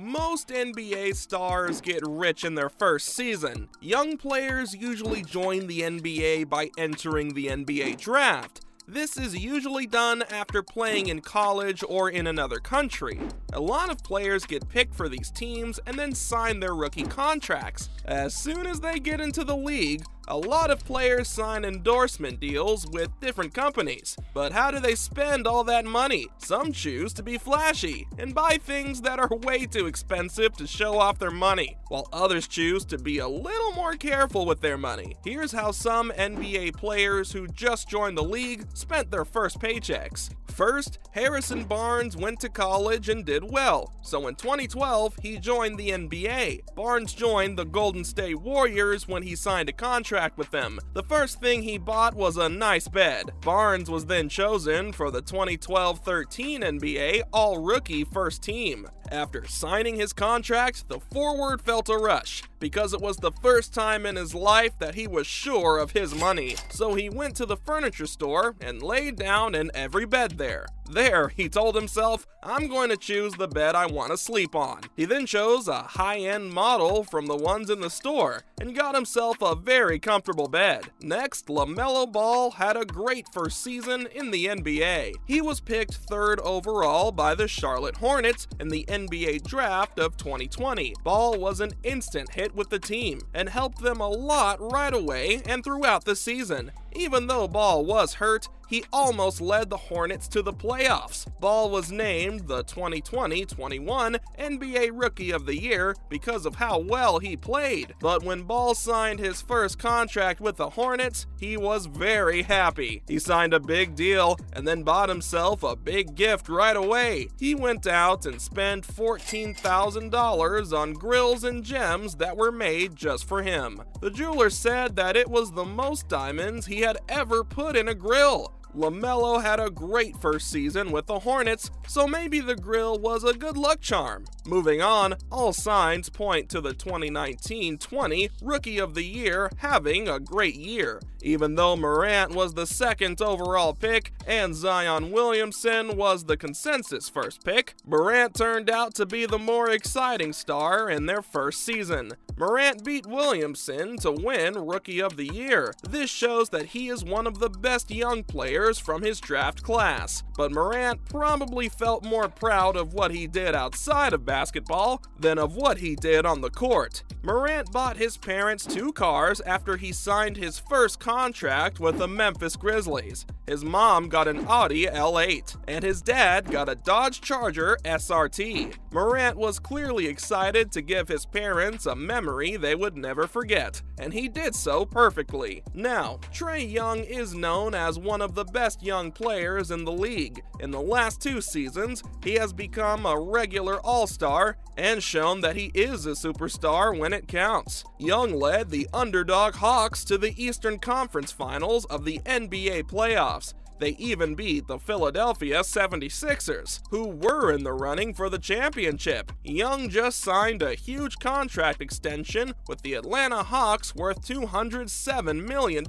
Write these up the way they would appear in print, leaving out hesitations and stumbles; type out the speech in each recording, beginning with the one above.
Most NBA stars get rich in their first season. Young players usually join the NBA by entering the NBA draft. This is usually done after playing in college or in another country. A lot of players get picked for these teams and then sign their rookie contracts. As soon as they get into the league, a lot of players sign endorsement deals with different companies. But how do they spend all that money? Some choose to be flashy and buy things that are way too expensive to show off their money, while others choose to be a little more careful with their money. Here's how some NBA players who just joined the league spent their first paychecks. First, Harrison Barnes went to college and did well, so in 2012 he joined the NBA. Barnes joined the Golden State Warriors when he signed a contract with them. The first thing he bought was a nice bed. Barnes was then chosen for the 2012-13 NBA All-Rookie First Team. After signing his contract, the forward felt a rush, because it was the first time in his life that he was sure of his money. So he went to the furniture store and laid down in every bed there. There, he told himself, I'm going to choose the bed I want to sleep on. He then chose a high-end model from the ones in the store and got himself a very comfortable bed. Next, LaMelo Ball had a great first season in the NBA. He was picked third overall by the Charlotte Hornets in the NBA draft of 2020. Ball was an instant hit with the team and helped them a lot right away and throughout the season. Even though Ball was hurt, he almost led the Hornets to the playoffs. Ball was named the 2020-21 NBA Rookie of the Year because of how well he played. But when Ball signed his first contract with the Hornets, he was very happy. He signed a big deal and then bought himself a big gift right away. He went out and spent $14,000 on grills and gems that were made just for him. The jeweler said that it was the most diamonds he had ever put in a grill. LaMelo had a great first season with the Hornets, so maybe the grill was a good luck charm. Moving on, all signs point to the 2019-20 Rookie of the Year having a great year. Even though Morant was the second overall pick and Zion Williamson was the consensus first pick, Morant turned out to be the more exciting star in their first season. Morant beat Williamson to win Rookie of the Year. This shows that he is one of the best young players from his draft class. But Morant probably felt more proud of what he did outside of basketball than of what he did on the court. Morant bought his parents 2 cars after he signed his first contract with the Memphis Grizzlies. His mom got an Audi L8, and his dad got a Dodge Charger SRT. Morant was clearly excited to give his parents a memory they would never forget, and he did so perfectly. Now, Trae Young is known as one of the best young players in the league. In the last 2 seasons, he has become a regular all-star and shown that he is a superstar when it counts. Young led the underdog Hawks to the Eastern Conference Finals of the NBA playoffs. They even beat the Philadelphia 76ers, who were in the running for the championship. Young just signed a huge contract extension with the Atlanta Hawks worth $207 million,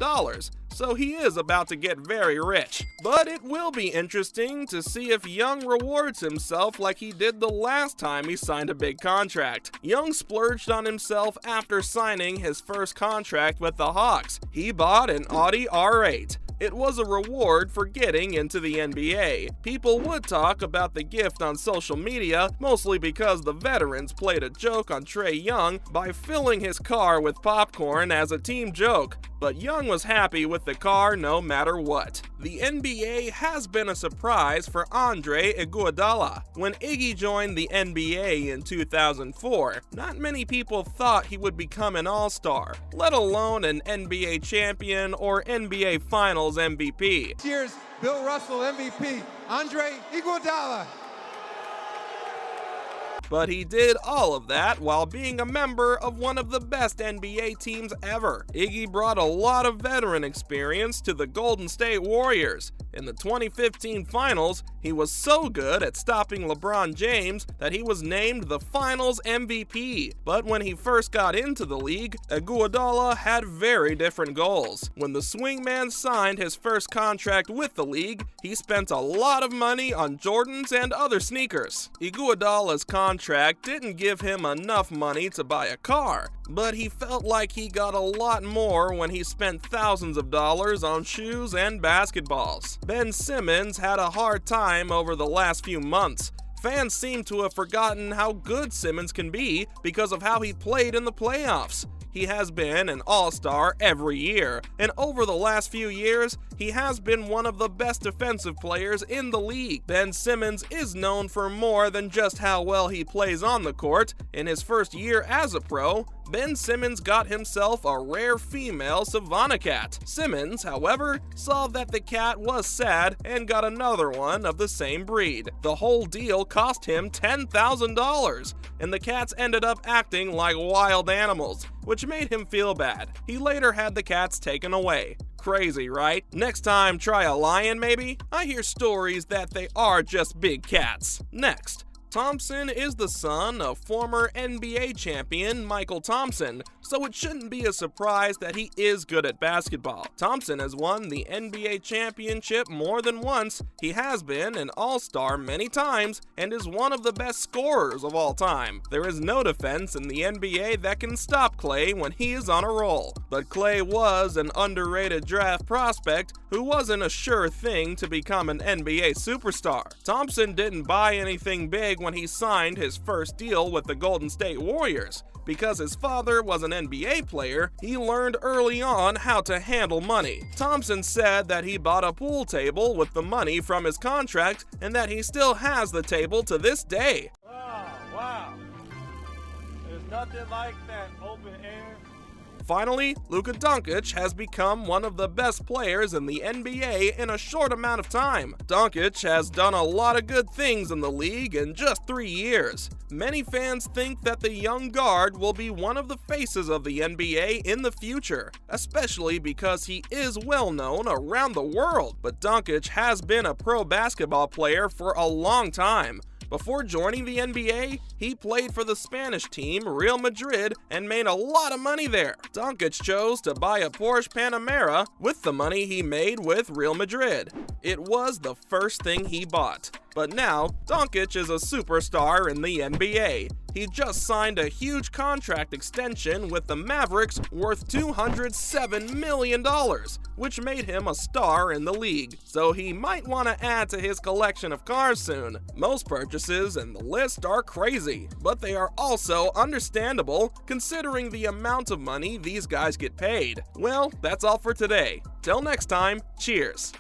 so he is about to get very rich. But it will be interesting to see if Young rewards himself like he did the last time he signed a big contract. Young splurged on himself after signing his first contract with the Hawks. He bought an Audi R8. It was a reward for getting into the NBA. People would talk about the gift on social media, mostly because the veterans played a joke on Trae Young by filling his car with popcorn as a team joke. But Young was happy with the car no matter what. The NBA has been a surprise for Andre Iguodala. When Iggy joined the NBA in 2004, not many people thought he would become an all-star, let alone an NBA champion or NBA Finals MVP. This year's Bill Russell MVP, Andre Iguodala. But he did all of that while being a member of one of the best NBA teams ever. Iggy brought a lot of veteran experience to the Golden State Warriors. In the 2015 finals, he was so good at stopping LeBron James that he was named the finals MVP. But when he first got into the league, Iguodala had very different goals. When the swingman signed his first contract with the league, he spent a lot of money on Jordans and other sneakers. Iguodala's contract didn't give him enough money to buy a car, but he felt like he got a lot more when he spent thousands of dollars on shoes and basketballs. Ben Simmons had a hard time over the last few months. Fans seem to have forgotten how good Simmons can be because of how he played in the playoffs. He has been an all-star every year, and over the last few years, he has been one of the best defensive players in the league. Ben Simmons is known for more than just how well he plays on the court. In his first year as a pro, Ben Simmons got himself a rare female Savannah cat. Simmons, however, saw that the cat was sad and got another one of the same breed. The whole deal cost him $10,000, and the cats ended up acting like wild animals, which made him feel bad. He later had the cats taken away. Crazy, right? Next time, try a lion maybe? I hear stories that they are just big cats. Next. Thompson is the son of former NBA champion Michael Thompson, so it shouldn't be a surprise that he is good at basketball. Thompson has won the NBA championship more than once, he has been an all-star many times, and is one of the best scorers of all time. There is no defense in the NBA that can stop Klay when he is on a roll. But Klay was an underrated draft prospect who wasn't a sure thing to become an NBA superstar. Thompson didn't buy anything big when he signed his first deal with the Golden State Warriors. Because his father was an NBA player, he learned early on how to handle money. Thompson said that he bought a pool table with the money from his contract and that he still has the table to this day. Oh, wow. There's nothing like that open air. Finally, Luka Doncic has become one of the best players in the NBA in a short amount of time. Doncic has done a lot of good things in the league in just 3 years. Many fans think that the young guard will be one of the faces of the NBA in the future, especially because he is well known around the world. But Doncic has been a pro basketball player for a long time. Before joining the NBA, he played for the Spanish team Real Madrid and made a lot of money there. Doncic chose to buy a Porsche Panamera with the money he made with Real Madrid. It was the first thing he bought. But now, Doncic is a superstar in the NBA. He just signed a huge contract extension with the Mavericks worth $207 million, which made him a star in the league. So he might want to add to his collection of cars soon. Most purchases in the list are crazy, but they are also understandable considering the amount of money these guys get paid. Well, that's all for today. Till next time, cheers.